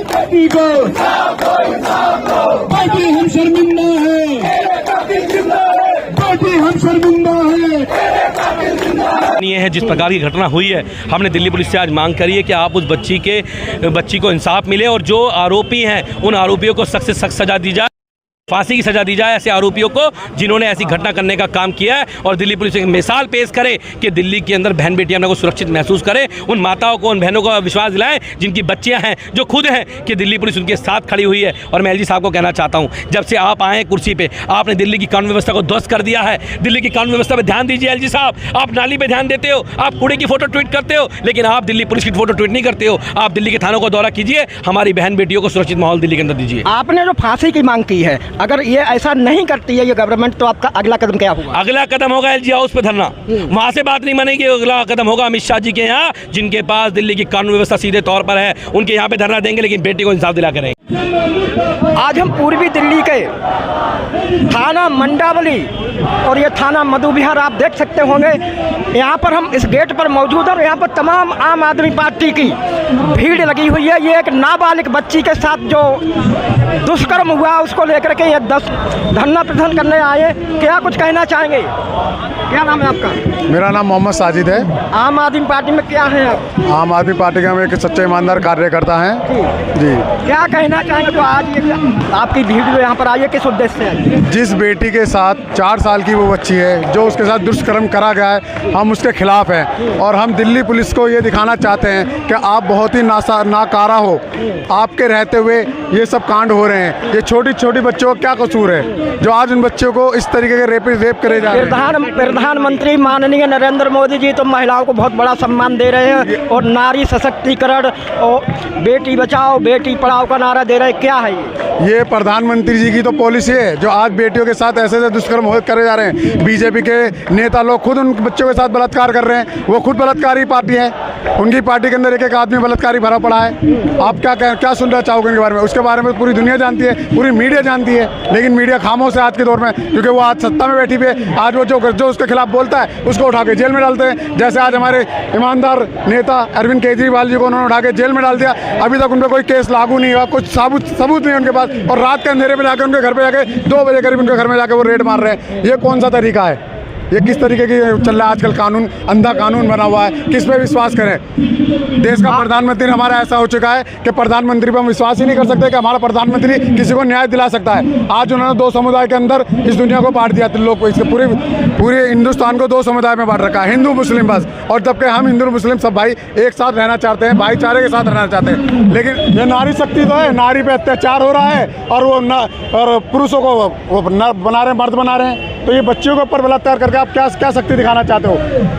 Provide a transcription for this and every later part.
बेटी को बेटी हम शर्मिंदा है, बेटी हम शर्मिंदा है। ये है जिस प्रकार की घटना हुई है, हमने दिल्ली पुलिस से आज मांग करी है कि आप उस बच्ची को इंसाफ मिले और जो आरोपी हैं उन आरोपियों को सख्त से सख्त सजा दी जाए, फांसी की सजा दी जाए ऐसे आरोपियों को जिन्होंने ऐसी घटना करने का काम किया है। और दिल्ली पुलिस एक मिसाल पेश करे कि दिल्ली के अंदर बहन बेटियां अपने को सुरक्षित महसूस करें, उन माताओं को, उन बहनों को विश्वास दिलाएं जिनकी बच्चियां हैं, जो खुद हैं, कि दिल्ली पुलिस उनके साथ खड़ी हुई है। और मैं एलजी साहब को कहना चाहता हूं, जब से आप आए कुर्सी पे, आपने दिल्ली की कानून व्यवस्था को ध्वस्त कर दिया है। दिल्ली की कानून व्यवस्था पर ध्यान दीजिए एलजी साहब। आप नाली पे ध्यान देते हो, आप कूड़े की फोटो ट्वीट करते हो, लेकिन आप दिल्ली पुलिस की फोटो ट्वीट नहीं करते हो। आप दिल्ली के थानों को दौरा कीजिए, हमारी बहन बेटियों को सुरक्षित माहौल दिल्ली के अंदर दीजिए। आपने जो फांसी की मांग की है, अगर ये ऐसा नहीं करती है ये गवर्नमेंट, तो आपका अगला कदम क्या होगा? अगला कदम होगा एलजी हाउस पे धरना। वहां से बात नहीं बनेगी। अगला कदम होगा अमित शाह जी के यहाँ, जिनके पास दिल्ली की कानून व्यवस्था सीधे तौर पर है, उनके यहाँ पे धरना देंगे, लेकिन बेटी को इंसाफ दिला करेंगे। आज हम पूर्वी दिल्ली के थाना मंडावली और ये थाना मधुविहार आप देख सकते होंगे, यहाँ पर हम इस गेट पर मौजूद हैं और यहाँ पर तमाम आम आदमी पार्टी की भीड़ लगी हुई है। ये एक नाबालिग बच्ची के साथ जो दुष्कर्म हुआ उसको लेकर के ये धरना प्रदर्शन करने आए। क्या कुछ कहना चाहेंगे? क्या नाम है आपका? मेरा नाम मोहम्मद साजिद है। आम आदमी पार्टी में क्या है आप? आम आदमी पार्टी के हम एक सच्चे ईमानदार कार्यकर्ता हैं जी। क्या कहना चाहेंगे जो आज ये आपकी भीड़ जो यहाँ पर आई है, किस उद्देश्य से? जिस बेटी के साथ 4 साल की वो बच्ची है, जो उसके साथ दुष्कर्म करा गया है, हम उसके खिलाफ हैं और हम दिल्ली पुलिस को ये दिखाना चाहते हैं कि आप बहुत ही नाकारा हो। आपके रहते हुए ये सब कांड हो रहे हैं। ये छोटी छोटी बच्चों का क्या कसूर है जो आज उन बच्चों को इस तरीके के रेप करे जा रहे हैं? प्रधानमंत्री माननीय नरेंद्र मोदी जी तो महिलाओं को बहुत बड़ा सम्मान दे रहे हैं और नारी सशक्तिकरण और बेटी बचाओ बेटी पढ़ाओ का नारा दे रहे हैं। क्या है ये प्रधानमंत्री जी की तो पॉलिसी है जो आज बेटियों के साथ ऐसे दुष्कर्म करे जा रहे हैं। बीजेपी के नेता लोग खुद उन बच्चों के साथ बलात्कार कर रहे हैं। वो खुद बलात्कारी पार्टी है, उनकी पार्टी के अंदर एक एक आदमी बलात्कारी भरा पड़ा है। आप क्या सुनना चाहोगे उनके बारे में? उसके बारे में पूरी दुनिया जानती है, पूरी मीडिया जानती है, लेकिन मीडिया खामोश है आज के दौर में, क्योंकि वो आज सत्ता में बैठी हुई है। आज वो जो उसके खिलाफ बोलता है उसको उठा के जेल में डालते हैं। जैसे आज हमारे ईमानदार नेता अरविंद केजरीवाल जी को उन्होंने उठा के जेल में डाल दिया। अभी तक उन पर कोई केस लागू नहीं हुआ, कुछ सबूत नहीं उनके पास, और रात के अंधेरे में जाकर उनके घर पे जाके 2 बजे करीब उनके घर में जाकर वो रेड मार रहे हैं। ये कौन सा तरीका है? ये किस तरीके की चल रहा है आजकल? कानून अंधा कानून बना हुआ है, किस पे विश्वास करें? देश का प्रधानमंत्री हमारा ऐसा हो चुका है कि प्रधानमंत्री पर हम विश्वास ही नहीं कर सकते कि हमारा प्रधानमंत्री किसी को न्याय दिला सकता है। आज उन्होंने 2 समुदाय के अंदर इस दुनिया को बांट दिया, लोग को, इसके पूरे हिंदुस्तान को 2 समुदाय में बांट रखा है, हिंदू मुस्लिम बस। और जबकि हम हिंदू मुस्लिम सब भाई एक साथ रहना चाहते हैं, भाईचारे के साथ रहना चाहते हैं। लेकिन ये नारी शक्ति तो है, नारी पे अत्याचार हो रहा है और वो पुरुषों को वो बना रहे हैं, मर्द बना रहे हैं। तो ये बच्चियों के ऊपर बलात्कार करके आप क्या शक्ति दिखाना चाहते हो?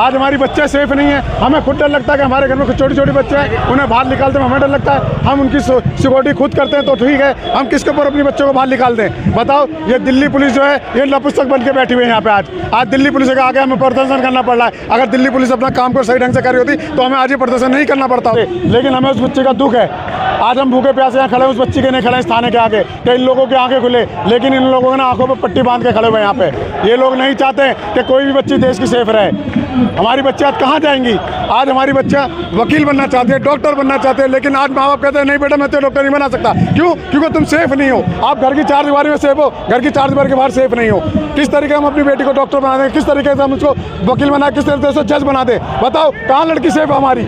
आज हमारी बच्चे सेफ नहीं है। हमें खुद डर लगता है कि हमारे घर में कुछ छोटी छोटी बच्चे हैं, उन्हें बाहर निकालते हैं, हमें डर लगता है। हम उनकी सिक्योरिटी खुद करते हैं तो ठीक है, हम किसके ऊपर अपनी बच्चों को बाहर निकालते हैं? बताओ। ये दिल्ली पुलिस जो है ये नपुंसक बन के बैठी हुई है यहाँ पे। आज दिल्ली पुलिस के आगे हमें प्रदर्शन करना पड़ रहा है। अगर दिल्ली पुलिस अपना काम को सही ढंग से करी होती तो हमें आज ये प्रदर्शन नहीं करना पड़ता। लेकिन हमें उस बच्चे का दुख है। आज हम भूखे प्यासे यहाँ खड़े, उस बच्ची के नहीं खड़े इस थाने के आगे कि इन लोगों की आंखें खुले, लेकिन इन लोगों ने आंखों पर पट्टी बांध के खड़े हुए यहाँ पे। ये लोग नहीं चाहते कि कोई भी बच्ची देश की सेफ रहे। हमारी बच्ची आज कहाँ जाएंगी? आज हमारी बच्चा वकील बनना चाहते हैं, डॉक्टर बनना चाहते हैं, लेकिन आज माँ बाप कहते हैं नहीं बेटा मैं तो डॉक्टर नहीं बना सकता। क्यों? क्योंकि तुम सेफ नहीं हो। आप घर की 4 दीवारी में सेफ हो, घर की 4 दीवारी के बाहर सेफ नहीं हो। किस तरीके हम अपनी बेटी को डॉक्टर बना दें, किस तरीके से हम उसको वकील बना, किस तरीके से जज बना दे? बताओ कहाँ लड़की सेफ है हमारी?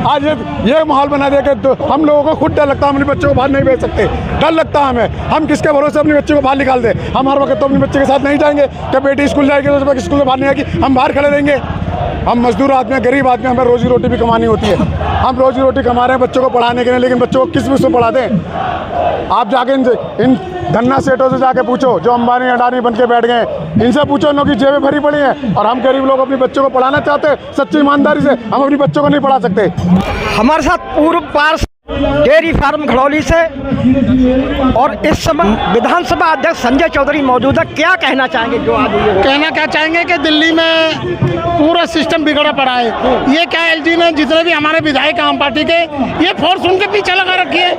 आज ये माहौल बना दिया कि हम लोगों को खुद डर लगता है, हम अपने बच्चों को बाहर नहीं भेज सकते। डर लगता है हमें, हम किसके भरोसे अपने बच्चे को बाहर निकाल दें? हम हर वक्त तो अपने बच्चे के साथ नहीं जाएंगे कि बेटी स्कूल जाएगी तो स्कूल से बाहर नहीं आएगी, हम बाहर खड़े रहेंगे। हम मजदूर आदमी हैं, गरीब आदमी, हमें रोजी रोटी भी कमानी होती है। हम रोजी रोटी कमा रहे हैं बच्चों को पढ़ाने के लिए, लेकिन बच्चों को किस में पढ़ा दें? आप जाके इन धन्ना सेठों से जाके पूछो जो अंबानी अडानी बन के बैठ गए, इनसे पूछो, इनकी जेबें भरी पड़ी हैं। और हम गरीब लोग अपने बच्चों को पढ़ाना चाहते हैं सच्ची ईमानदारी से, हम अपने बच्चों को नहीं पढ़ा सकते। हमारे साथ पूर्व डेयरी फार्म घड़ौली से। और इस समय विधानसभा अध्यक्ष संजय चौधरी मौजूद है, क्या कहना चाहेंगे जो आज ये कहना क्या चाहेंगे कि दिल्ली में पूरा सिस्टम बिगड़ा पड़ा है। ये क्या एलजी ने जितने भी हमारे विधायक आम पार्टी के, ये फोर्स उनके पीछे लगा रखी है।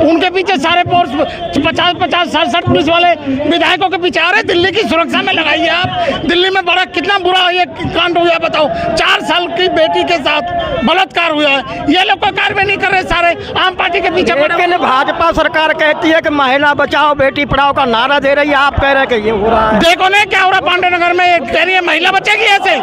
उनके पीछे सारे फोर्स 50-50, 60 पुलिस वाले विधायकों के पीछे आ रहे। दिल्ली की सुरक्षा में लगाइए आप। दिल्ली में बड़ा कितना बुरा ये कांड हुआ है बताओ। 4 साल की बेटी के साथ बलात्कार हुआ है, ये लोग कोई कार्रवाई नहीं कर रहे, सारे आम पार्टी के पीछे। लेकिन भाजपा सरकार कहती है कि महिला बचाओ बेटी पढ़ाओ का नारा दे रही है, आप कह रहे हैं कि ये हो रहा है। देखो ना क्या हो रहा पांडे नगर में, कह रही है महिला बचेगी। ऐसे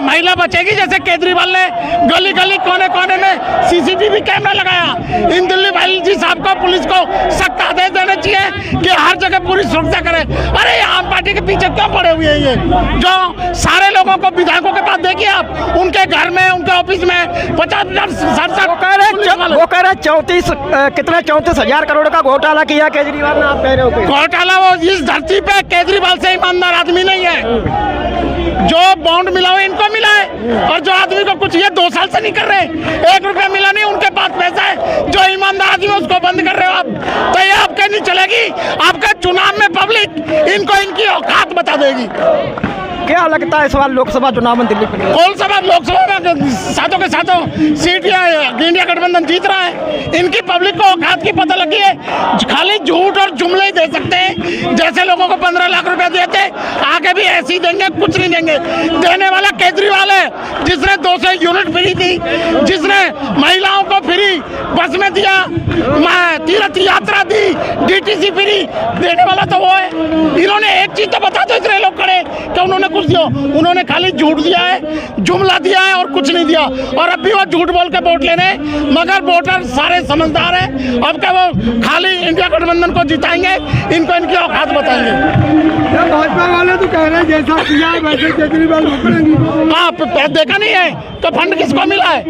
महिला बचेगी जैसे केजरीवाल ने गली गली कोने कोने में सीसीटीवी कैमरा लगाया। इन दिल्ली भाई जी साहब को, पुलिस को सख्त आदेश देने चाहिए कि हर जगह पूरी सुरक्षा करे। अरे आम पार्टी के पीछे क्यों पड़े हुए हैं ये, जो सारे लोगों को विधायकों के पास देखिए आप, उनके घर में, उनके ऑफिस में 50-60 वो कह रहे 34,000 करोड़ का घोटाला किया केजरीवाल ने, आप कह रहे हो घोटाला। वो इस धरती पे केजरीवाल से ईमानदार आदमी नहीं है। जो बॉन्ड मिला हो इनको मिला है, और जो आदमी को कुछ ये 2 साल से नहीं कर रहे, 1 रुपया मिला नहीं, उनके पास पैसा है। जो ईमानदार आदमी उसको बंद कर रहे हो आप, तो ये आपके नहीं चलेगी। आपके चुनाव में पब्लिक इनको इनकी औकात बता देगी। क्या लगता है इस बार लोकसभा चुनाव में दिल्ली में? कौन सा बात, लोकसभा में सातों के सातों सीट इंडिया गठबंधन जीत रहा है। इनकी पब्लिक को औकात की पता लगी है। खाली झूठ और जुमले ही दे सकते हैं। जैसे लोगों को 15 लाख रुपया देते, आगे भी ऐसे ही देंगे, कुछ नहीं देंगे। देने वाला केजरीवाल है, जिसने 200 यूनिट फ्री दी, जिसने महिलाओं को फ्री बस में दिया, तीर्थ यात्रा दी, डीटीसी फ्री देने वाला तो वो है। इन्होंने एक चीज तो बता दो, इतने लोग खड़े कि उन्होंने कुछ दिया, उन्होंने खाली झूठ दिया है, जुमला दिया है और कुछ नहीं दिया। और अब भी वो झूठ बोल के वोट लेने, मगर वोटर सारे समझदार हैं। अब क्या वो खाली इंडिया गठबंधन को जिताएंगे, इनको इनकी औकात बताएंगे। भाजपा वाले तो कह रहे हैं जैसा किया है वैसे केजरीवाल करेंगे। आप देखा नहीं है तो फंड किसको मिला है?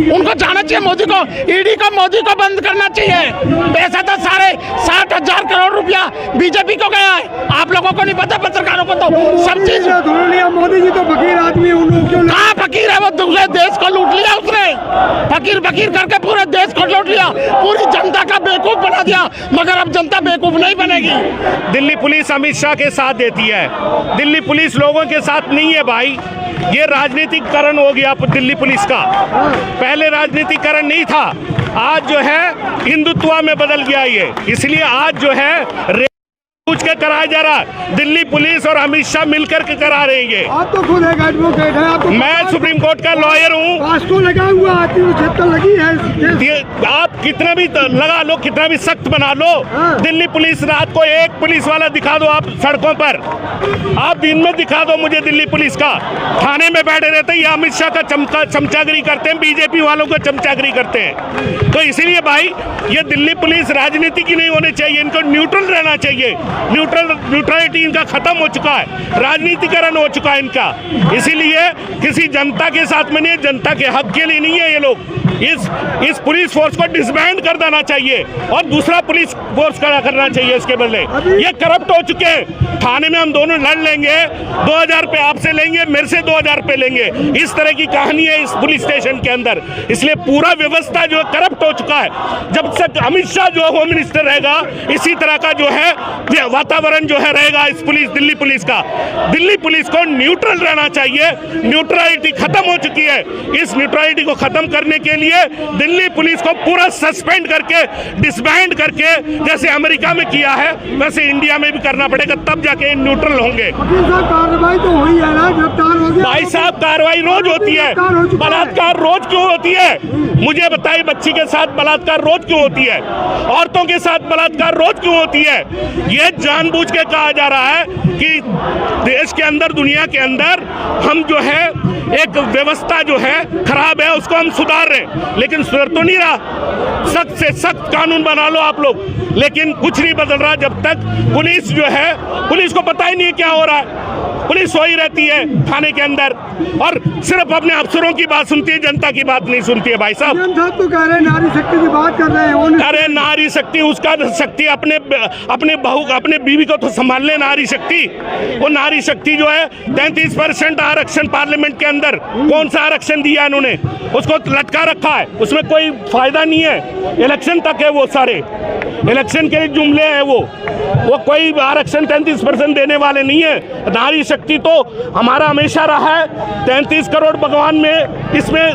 उनको जाना चाहिए मोदी को, ईडी को, मोदी को बंद करना चाहिए। पैसा तो सारे 60,000 करोड़ रुपया बीजेपी को गया है। आप लोगों को नहीं पता, पत्रकारों को तो सब चीज। मोदी जी तो फकीर आदमी है, कहाँ फकीर है? वो दूसरे देश को लूट लिया उसने, फकीर फकीर करके पूरे देश को लूट लिया, पूरी जनता का बेवकूफ बना दिया। मगर अब जनता बेवकूफ नहीं बनेगी। दिल्ली पुलिस अमित शाह के साथ देती है, दिल्ली पुलिस लोगों के साथ नहीं है भाई। ये राजनीतिकरण हो गया दिल्ली पुलिस का। पहले राजनीतिकरण नहीं था, आज जो है हिंदुत्व में बदल गया ये। इसलिए आज जो है पूछ के कराया जा रहा, दिल्ली पुलिस और अमित शाह मिलकर के करा रहे हैं ये। आप तो खुद एक एडवोकेट है, आपको मैं सुप्रीम कोर्ट का लॉयर हूँ। पास्को लगा हुआ, 376 लगी है। आप कितना भी लगा लो, कितना भी सख्त बना लो, दिल्ली पुलिस रात को एक पुलिस वाला दिखा दो आप सड़कों पर, आप दिन में दिखा दो मुझे दिल्ली पुलिस का। थाने में बैठे रहते हैं, ये अमित शाह का चमचागिरी करते हैं, बीजेपी वालों को चमचागिरी करते हैं। तो इसीलिए भाई ये दिल्ली पुलिस राजनीति की नहीं होनी चाहिए, इनको न्यूट्रल रहना चाहिए। न्यूट्रलिटी इनका खत्म हो चुका है, राजनीतिकरण हो चुका है इनका। इसीलिए किसी जनता के साथ में नहीं, जनता के हक के लिए नहीं है ये लोग। इस पुलिस फोर्स को डिसबैंड कर देना चाहिए और दूसरा पुलिस फोर्स खड़ा करना चाहिए इसके बदले। ये करप्ट हो चुके हैं। थाने में हम दोनों लड़ लेंगे, 2000 रुपये आपसे लेंगे, मेरे से 2000 रुपये लेंगे, इस तरह की कहानी है इस पुलिस स्टेशन के अंदर। इसलिए पूरा व्यवस्था जो है करप्ट हो चुका है। जब तक अमित शाह जो होम मिनिस्टर रहेगा, इसी तरह का जो है वातावरण जो है रहेगा इस दिल्ली पुलिस का। दिल्ली पुलिस को न्यूट्रल रहना चाहिए, न्यूट्रलिटी खत्म हो चुकी है। इस न्यूट्रलिटी को खत्म करने के लिए दिल्ली पुलिस को पूरा सस्पेंड करके, डिसबैंड करके, जैसे अमेरिका में किया है वैसे इंडिया में भी करना पड़ेगा, तब जाके न्यूट्रल होंगे। कार्रवाई तो हुई है ना, गिरफ्तार हो गया भाई साहब, कार्रवाई रोज होती है, बलात्कार रोज क्यों होती है? मुझे बताइए, बच्ची के साथ बलात्कार रोज क्यों होती है? औरतों के साथ बलात्कार रोज क्यों होती है? ये जानबूझ के कहा जा रहा है कि देश के अंदर, दुनिया के अंदर हम जो है एक व्यवस्था जो है खराब है उसको हम सुधार रहे, लेकिन सुधर तो नहीं रहा। सख्त से सख्त कानून बना लो आप लोग, लेकिन कुछ नहीं बदल रहा जब तक पुलिस जो है, पुलिस को पता ही नहीं क्या हो रहा है। पुलिस सोई रहती है थाने के अंदर। और सिर्फ अपने अफसरों की बात सुनती है, जनता की बात नहीं सुनती है भाई साहब। सीएम साहब तो कह रहे हैं नारी शक्ति की बात कर रहे हैं। अरे नारी शक्ति, उसका शक्ति अपने बहू अपने बीवी को तो संभाल ले नारी शक्ति। वो नारी शक्ति जो है 33% आरक्षण पार्लियामेंट के अंदर, कौन सा आरक्षण दिया इन्होंने, उसको लटका रखा है, उसमें कोई फायदा नहीं है। इलेक्शन तक है वो, सारे इलेक्शन के लिए जुमले हैं वो कोई आरक्षण 33% देने वाले नहीं है। नारी शक्ति तो हमारा हमेशा रहा है, 33 करोड़ भगवान में इसमें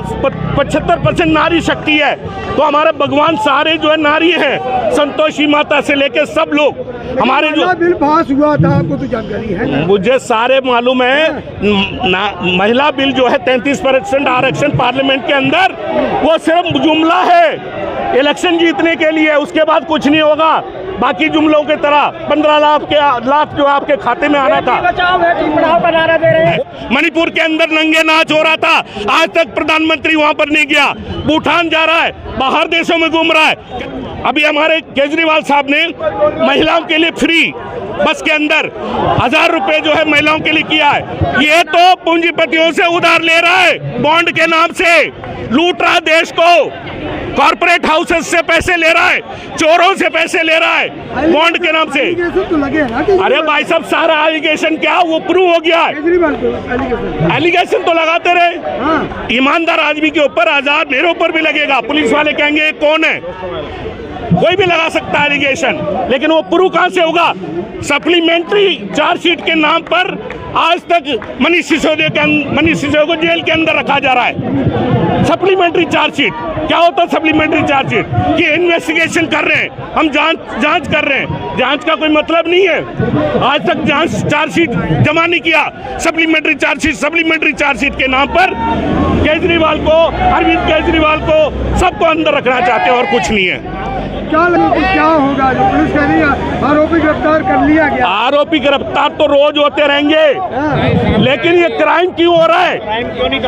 75% नारी शक्ति है। तो हमारे भगवान सारे जो है नारी है, संतोषी माता से लेकर सब लोग हमारे जो बिल पास हुआ था, आपको तो जानकारी है? मुझे सारे मालूम है। महिला बिल जो है 33% आरक्षण पार्लियामेंट के अंदर, वो सिर्फ जुमला है इलेक्शन जीतने के लिए, उसके बाद कुछ नहीं होगा। बाकी जुमलों की तरह 15 लाख जो आपके खाते में आना था। बचाओ बेटी पढ़ाओ का नारा दे रहे हैं। मणिपुर के अंदर नंगे नाच हो रहा था, आज तक प्रधानमंत्री वहां पर नहीं गया। भूटान जा रहा है, बाहर देशों में घूम रहा है। अभी हमारे केजरीवाल साहब ने महिलाओं के लिए फ्री बस के अंदर 1000 रुपए जो है महिलाओं के लिए किया है। ये तो पूंजीपतियों से उधार ले रहा है, बॉन्ड के नाम से लूट रहा है देश को, कॉर्पोरेट हाउसेस से पैसे ले रहा है, चोरों से पैसे ले रहा है बॉन्ड के नाम से। तो लगे हैं ना? अरे भाई साहब, सारा एलिगेशन क्या वो प्रूव हो गया है। केजरीवाल को एलिगेशन तो लगाते रहे, ईमानदार आदमी के ऊपर आजाद, मेरे ऊपर भी लगेगा। पुलिस वाले कहेंगे ये कौन है, कोई भी लगा सकता है एलिगेशन, लेकिन वो प्रूव कहां से होगा? सप्लीमेंट्री चार्जशीट के नाम पर आज तक मनीष सिसोदिया को जेल के अंदर रखा जा रहा है। सप्लीमेंट्री चार्जशीट क्या होता है? सप्लीमेंट्री चार्जशीट कि इन्वेस्टिगेशन कर रहे हैं, हम जांच कर रहे हैं, जांच का कोई मतलब नहीं है। आज तक जांच चार्जशीट जमा नहीं किया, सप्लीमेंट्री चार्जशीट के नाम पर केजरीवाल को, अरविंद केजरीवाल को, सबको अंदर रखना चाहते हैं और कुछ नहीं है। क्या लगे कि क्या होगा? जो पुलिस कह रही है आरोपी गिरफ्तार कर लिया गया। आरोपी गिरफ्तार तो रोज होते रहेंगे, लेकिन ये क्राइम क्यों हो रहा है? क्राइम क्यों नहीं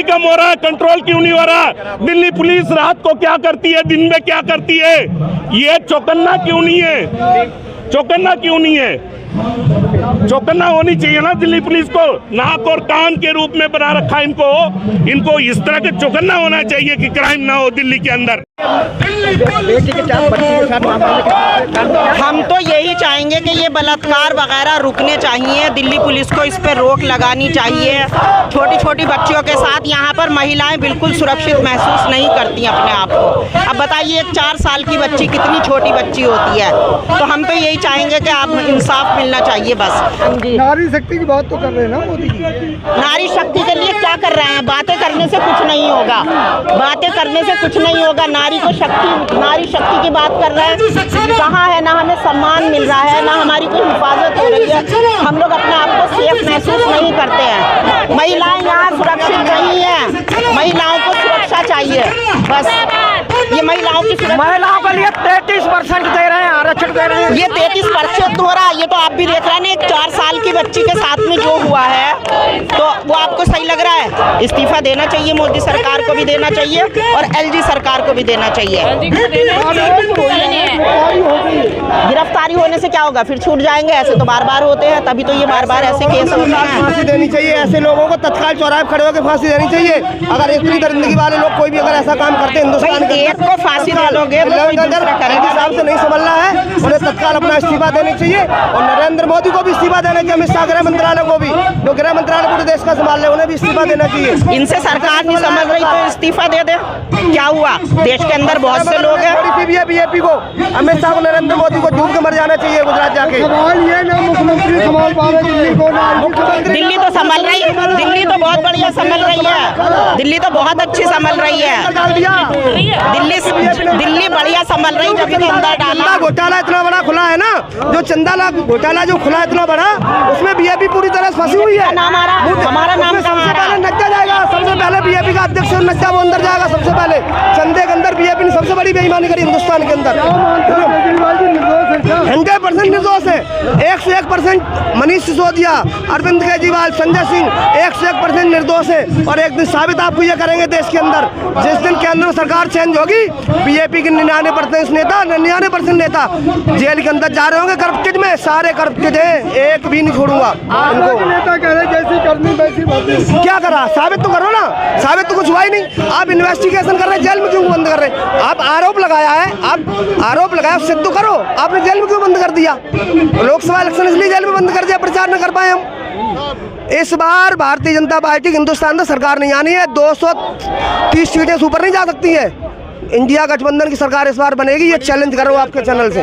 कम हो रहा है? कंट्रोल क्यों नहीं हो रहा? दिल्ली पुलिस रात को क्या करती है, दिन में क्या करती है? ये चौकन्ना क्यों नहीं है? चौकन्ना क्यों नहीं है? चौकन्ना होनी चाहिए ना दिल्ली पुलिस को, नाक और कान के रूप में बना रखा है इनको इस तरह के चौकन्ना होना चाहिए कि क्राइम ना हो दिल्ली के अंदर। हम तो यही चाहेंगे कि ये बलात्कार वगैरह रुकने चाहिए, दिल्ली पुलिस को इस पर रोक लगानी चाहिए। छोटी छोटी बच्चियों के साथ यहाँ पर महिलाएं बिल्कुल सुरक्षित महसूस नहीं करती अपने आप को। अब बताइए, एक 4 साल की बच्ची कितनी छोटी बच्ची होती है। तो हम तो यही चाहेंगे कि आप इंसाफ मिलना चाहिए बस। नारी शक्ति की बात तो कर रहे हैं ना मोदी जी? नारी शक्ति के लिए क्या कर रहे हैं? बातें करने से कुछ नहीं होगा, बातें करने से कुछ नहीं होगा। नारी शक्ति की बात कर रहे हैं, कहाँ है? ना हमें सम्मान मिल रहा है, ना हमारी कोई हिफाजत हो रही है। हम लोग अपने आप को सेफ महसूस नहीं करते हैं। महिलाएं यहाँ सुरक्षित नहीं है, महिलाओं को सुरक्षा चाहिए बस। ये महिलाओं की महिलाओं के लिए 33% दे रहे हैं, आरक्षण दे रहे हैं। ये 33% हो रहा है, ये तो आप भी देख रहे हैं। एक 4 साल की बच्ची के साथ में जो हुआ है, तो वो आपको सही लग रहा है? इस्तीफा देना चाहिए, मोदी सरकार को भी देना चाहिए और एलजी सरकार को भी देना चाहिए। गिरफ्तारी होने से क्या होगा? फिर छूट जाएंगे। ऐसे तो बार बार होते हैं, तभी तो ये बार बार ऐसे केस होते हैं। फांसी देनी चाहिए, ऐसे लोगों को तत्काल चौराहे खड़े होकर फांसी देनी चाहिए। अगर स्त्री दरिंदगी वाले लोग कोई भी अगर ऐसा काम करते हैं हिंदुस्तान के, एक को फांसी दे दोगे, हिसाब से नहीं संभल रहा है, उन्हें तत्काल अपना इस्तीफा देनी चाहिए। और नरेंद्र मोदी को भी इस्तीफा देना चाहिए, अमित शाह गृह मंत्रालय को भी, जो गृह मंत्रालय पूरे देश का संभाल रहे हैं, उन्हें भी इस्तीफा देना चाहिए। इनसे सरकार नहीं समझ रही तो इस्तीफा दे दे। क्या हुआ? देश के अंदर बहुत से लोग हैं। बीजेपी को, अमित शाह को, नरेंद्र मोदी को डूब के मर जाना चाहिए गुजरात जाके। सवाल ये ना मुख्यमंत्री संभाल पा रहे दिल्ली को, दिल्ली तो संभल रही है, दिल्ली तो बहुत बढ़िया संभल रही है, दिल्ली तो बहुत अच्छी संभल रही है, दिल्ली बढ़िया संभल रही। जब तो अंदर डाला घोटाला इतना बड़ा खुला है ना, जो चंदा घोटाला जो खुला इतना बड़ा, उसमें बीजेपी पूरी तरह फंसी हुई है। हमारा नाम सबसे पहले नड्डा जाएगा, सबसे पहले बीजेपी का अध्यक्ष नड्डा वो अंदर जाएगा। सबसे पहले चंदे के अंदर बीजेपी ने सबसे बड़ी बेईमानी करी हिंदुस्तान के अंदर। 100% निर्दोष है, 101% मनीष सिसोदिया, अरविंद केजरीवाल, संजय सिंह 101% निर्दोष है। और एक दिन साबित आपको ये करेंगे देश के अंदर, जिस दिन केंद्र में सरकार चेंज होगी, बीजेपी के 99% नेता जेल के अंदर जा रहे होंगे करप्टेड में, सारे करप्टेड हैं, एक भी नहीं छोड़ूंगा। नेता कह रहे जैसी करनी ऐसी बातें। क्या करा, साबित तो करो ना। साबित तो कुछ हुआ ही नहीं। आप इन्वेस्टिगेशन कर रहे हैं, जेल में क्यों बंद कर रहे हैं? आप आरोप लगाया है, आप आरोप लगाया, सिद्ध तो करो। आपने जेल में क्यों बंद कर दिया? लोकसभा इलेक्शन इसलिए जेल में बंद कर दिया, प्रचार न कर पाए हम। इस बार भारतीय जनता पार्टी हिंदुस्तान में सरकार नहीं आनी है। 230 सीटें ऊपर नहीं जा सकती है। इंडिया गठबंधन की सरकार इस बार बनेगी, ये चैलेंज कर रहा हूँ आपके चैनल से।